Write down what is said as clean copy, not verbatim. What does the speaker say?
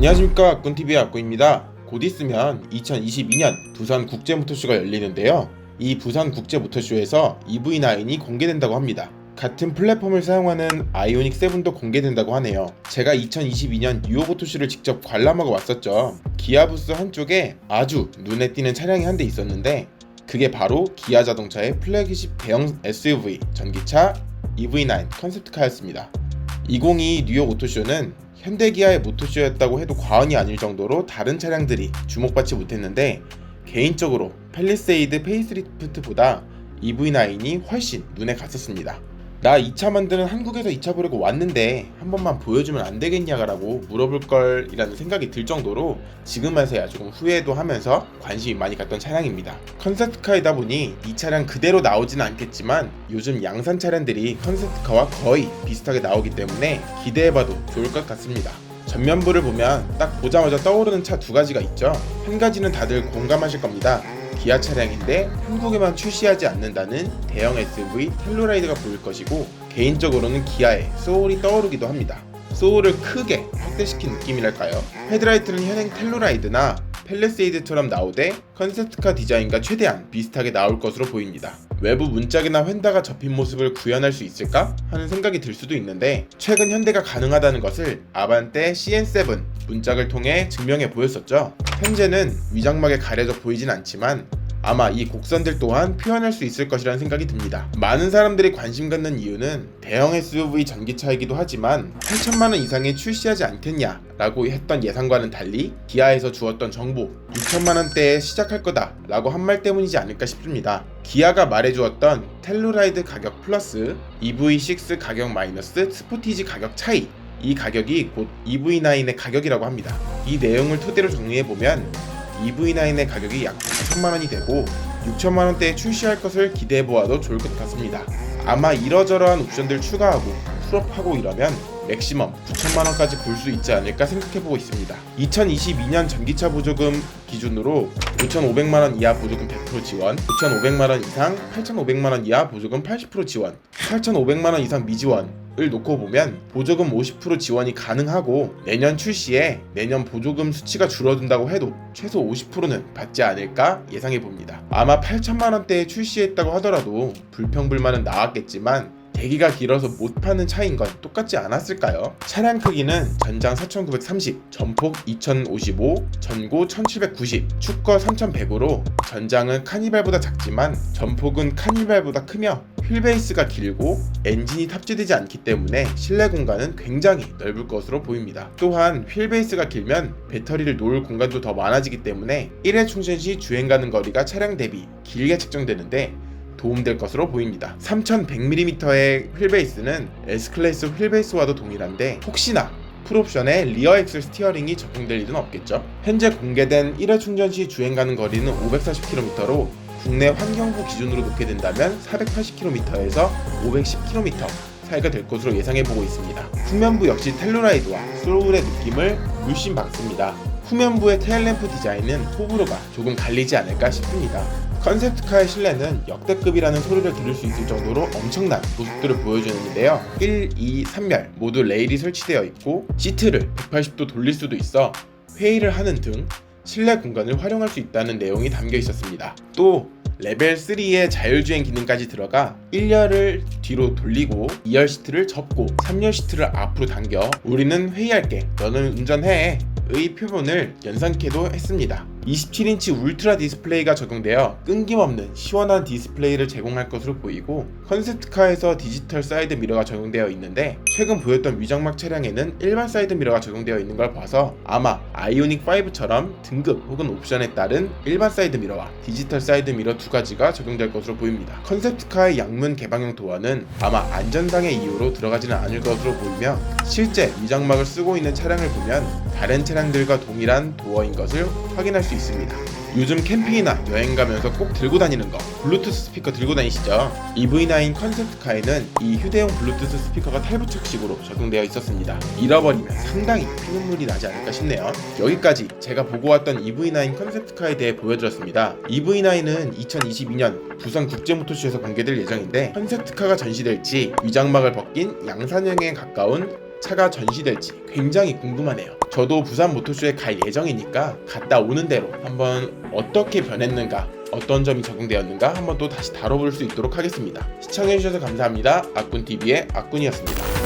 안녕하십니까, 꾼TV의 아꾸입니다. 곧 있으면 2022년 부산국제모터쇼가 열리는데요. 이 부산국제모터쇼에서 EV9이 공개된다고 합니다. 같은 플랫폼을 사용하는 아이오닉 7도 공개된다고 하네요. 제가 2022년 뉴욕모터쇼를 직접 관람하고 왔었죠. 기아 부스 한쪽에 아주 눈에 띄는 차량이 한 대 있었는데 그게 바로 기아 자동차의 플래그십 대형 SUV 전기차 EV9 컨셉트카였습니다. 2022 뉴욕 오토쇼는 현대기아의 모토쇼였다고 해도 과언이 아닐 정도로 다른 차량들이 주목받지 못했는데 개인적으로 팰리세이드 페이스리프트보다 EV9이 훨씬 눈에 갔었습니다. 나 이 차 만드는 한국에서 이 차 보려고 왔는데 한 번만 보여주면 안 되겠냐라고 물어볼 걸이라는 생각이 들 정도로 지금에서야 조금 후회도 하면서 관심이 많이 갔던 차량입니다. 컨셉트카이다 보니 이 차량 그대로 나오진 않겠지만 요즘 양산 차량들이 컨셉트카와 거의 비슷하게 나오기 때문에 기대해봐도 좋을 것 같습니다. 전면부를 보면 딱 보자마자 떠오르는 차 두 가지가 있죠. 한 가지는 다들 공감하실 겁니다. 기아 차량인데 한국에만 출시하지 않는다는 대형 SUV 텔루라이드가 보일 것이고, 개인적으로는 기아의 소울이 떠오르기도 합니다. 소울을 크게 확대시킨 느낌이랄까요. 헤드라이트는 현행 텔루라이드나 팰리세이드처럼 나오되 컨셉트카 디자인과 최대한 비슷하게 나올 것으로 보입니다. 외부 문짝이나 휀다가 접힌 모습을 구현할 수 있을까 하는 생각이 들 수도 있는데, 최근 현대가 가능하다는 것을 아반떼 CN7 문짝을 통해 증명해 보였었죠. 현재는 위장막에 가려져 보이진 않지만 아마 이 곡선들 또한 표현할 수 있을 것이라는 생각이 듭니다. 많은 사람들이 관심 갖는 이유는 대형 SUV 전기차이기도 하지만 8천만원 이상에 출시하지 않겠냐 라고 했던 예상과는 달리 기아에서 주었던 정보 6천만원대에 시작할 거다 라고 한 말 때문이지 않을까 싶습니다. 기아가 말해주었던 텔루라이드 가격 플러스 EV6 가격 마이너스 스포티지 가격 차이, 이 가격이 곧 EV9의 가격이라고 합니다. 이 내용을 토대로 정리해보면 EV9의 가격이 약 4천만원이 되고 6천만원대에 출시할 것을 기대해보아도 좋을 것 같습니다. 아마 이러저러한 옵션들 추가하고 풀업하고 이러면 맥시멈 9천만원까지 볼 수 있지 않을까 생각해보고 있습니다. 2022년 전기차 보조금 기준으로 5,500만원 이하 보조금 100% 지원, 5,500만원 이상 8,500만원 이하 보조금 80% 지원, 8,500만원 이상 미지원 을 놓고 보면 보조금 50% 지원이 가능하고, 내년 출시에 내년 보조금 수치가 줄어든다고 해도 최소 50%는 받지 않을까 예상해 봅니다. 아마 8천만원대에 출시했다고 하더라도 불평불만은 나왔겠지만 대기가 길어서 못 파는 차인 건 똑같지 않았을까요? 차량 크기는 전장 4930, 전폭 2055, 전고 1790, 축거 3100으로 전장은 카니발보다 작지만 전폭은 카니발보다 크며 휠베이스가 길고 엔진이 탑재되지 않기 때문에 실내 공간은 굉장히 넓을 것으로 보입니다. 또한 휠베이스가 길면 배터리를 놓을 공간도 더 많아지기 때문에 1회 충전 시 주행 가는 거리가 차량 대비 길게 측정되는데 도움될 것으로 보입니다. 3100mm의 휠베이스는 S클래스 휠베이스와도 동일한데 혹시나 풀옵션에 리어 엑셀 스티어링이 적용될 일은 없겠죠. 현재 공개된 1회 충전 시 주행 가는 거리는 540km로 국내 환경부 기준으로 놓게 된다면 480km에서 510km 사이가 될 것으로 예상해보고 있습니다. 후면부 역시 텔루라이드와 소울의 느낌을 물씬 받습니다. 후면부의 테일램프 디자인은 호불호가 조금 갈리지 않을까 싶습니다. 컨셉트카의 실내는 역대급이라는 소리를 들을 수 있을 정도로 엄청난 모습들을 보여주는데요. 1, 2, 3열 모두 레일이 설치되어 있고 시트를 180도 돌릴 수도 있어 회의를 하는 등 실내 공간을 활용할 수 있다는 내용이 담겨 있었습니다. 또 레벨 3의 자율주행 기능까지 들어가 1열을 뒤로 돌리고 2열 시트를 접고 3열 시트를 앞으로 당겨 우리는 회의할게, 너는 운전해 의 표본을 연상케도 했습니다. 27인치 울트라 디스플레이가 적용되어 끊김없는 시원한 디스플레이를 제공할 것으로 보이고, 컨셉트카에서 디지털 사이드 미러가 적용되어 있는데 최근 보였던 위장막 차량에는 일반 사이드 미러가 적용되어 있는 걸 봐서 아마 아이오닉 5처럼 등급 혹은 옵션에 따른 일반 사이드 미러와 디지털 사이드 미러 두 가지가 적용될 것으로 보입니다. 컨셉트카의 양문 개방형 도어는 아마 안전상의 이유로 들어가지는 않을 것으로 보이며, 실제 위장막을 쓰고 있는 차량을 보면 다른 차량들과 동일한 도어인 것을 확인할 수 있습니다. 요즘 캠핑이나 여행 가면서 꼭 들고 다니는 거, 블루투스 스피커 들고 다니시죠? EV9 컨셉트카에는 이 휴대용 블루투스 스피커가 탈부착식으로 적용되어 있었습니다. 잃어버리면 상당히 피눈물이 나지 않을까 싶네요. 여기까지 제가 보고 왔던 EV9 컨셉트카에 대해 보여드렸습니다. EV9은 2022년 부산 국제모터쇼에서 공개될 예정인데 컨셉트카가 전시될지 위장막을 벗긴 양산형에 가까운 차가 전시될지 굉장히 궁금하네요. 저도 부산 모터쇼에 갈 예정이니까 갔다 오는 대로 한번 어떻게 변했는가, 어떤 점이 적용되었는가 한번 또 다시 다뤄볼 수 있도록 하겠습니다. 시청해주셔서 감사합니다. 아꾼TV의 아꾼이었습니다.